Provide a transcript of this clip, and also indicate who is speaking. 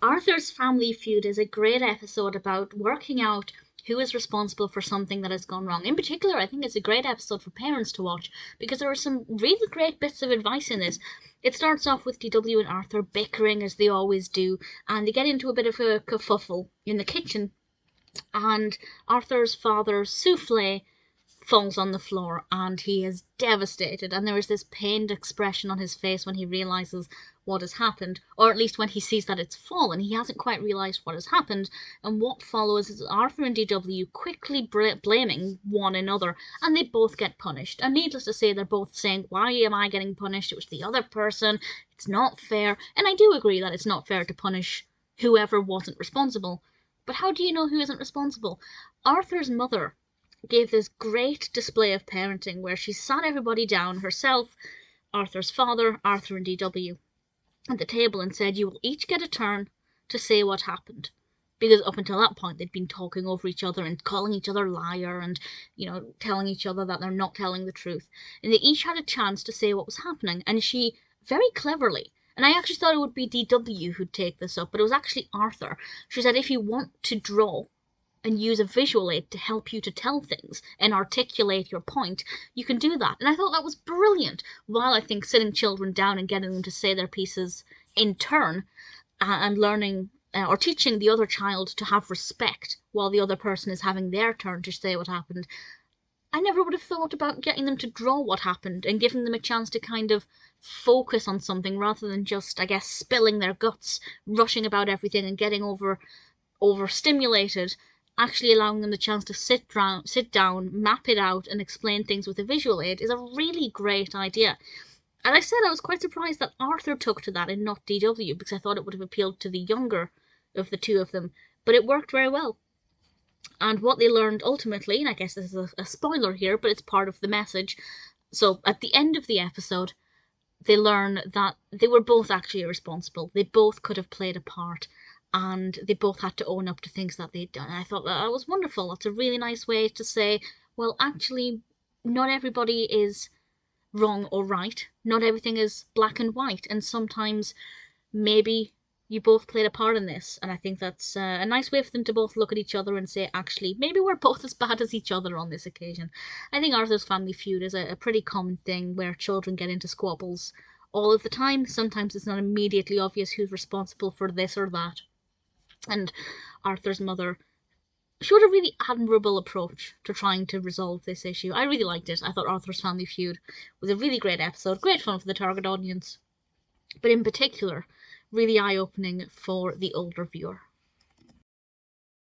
Speaker 1: Arthur's Family Feud is a great episode about working out who is responsible for something that has gone wrong. In particular, I think it's a great episode for parents to watch because there are some really great bits of advice in this. It starts off with DW and Arthur bickering as they always do, and they get into a bit of a kerfuffle in the kitchen, and Arthur's father's souffle falls on the floor and he is devastated, and there is this pained expression on his face when he realizes what has happened, or at least when he sees that it's fallen. He hasn't quite realized what has happened, and what follows is Arthur and DW quickly blaming one another, and they both get punished. And needless to say, they're both saying, why am I getting punished? It was the other person. It's not fair. And I do agree that it's not fair to punish whoever wasn't responsible. But how do you know who isn't responsible? Arthur's mother gave this great display of parenting where she sat everybody down, herself, Arthur's father, Arthur and DW, at the table, and said, you will each get a turn to say what happened. Because up until that point, they'd been talking over each other and calling each other liar and, telling each other that they're not telling the truth. And they each had a chance to say what was happening. And she, very cleverly, and I actually thought it would be DW who'd take this up, but it was actually Arthur. She said, if you want to draw and use a visual aid to help you to tell things and articulate your point, you can do that. And I thought that was brilliant. While I think sitting children down and getting them to say their pieces in turn and learning or teaching the other child to have respect while the other person is having their turn to say what happened, I never would have thought about getting them to draw what happened and giving them a chance to kind of focus on something rather than just, I guess, spilling their guts, rushing about everything and getting overstimulated. Actually allowing them the chance to sit down, map it out, and explain things with a visual aid is a really great idea. And I said I was quite surprised that Arthur took to that and not DW, because I thought it would have appealed to the younger of the two of them, but it worked very well. And what they learned ultimately, and I guess this is a spoiler here, but it's part of the message, so at the end of the episode, they learn that they were both actually irresponsible. They both could have played a part, and they both had to own up to things that they'd done. And I thought that was wonderful. That's a really nice way to say, well, actually, not everybody is wrong or right. Not everything is black and white, and sometimes maybe you both played a part in this. And I think that's a nice way for them to both look at each other and say, actually, maybe we're both as bad as each other on this occasion. I think Arthur's Family Feud is a pretty common thing where children get into squabbles all of the time. Sometimes it's not immediately obvious who's responsible for this or that. And Arthur's mother showed a really admirable approach to trying to resolve this issue. I really liked it. I thought Arthur's Family Feud was a really great episode, great fun for the target audience, but in particular, really eye-opening for the older viewer.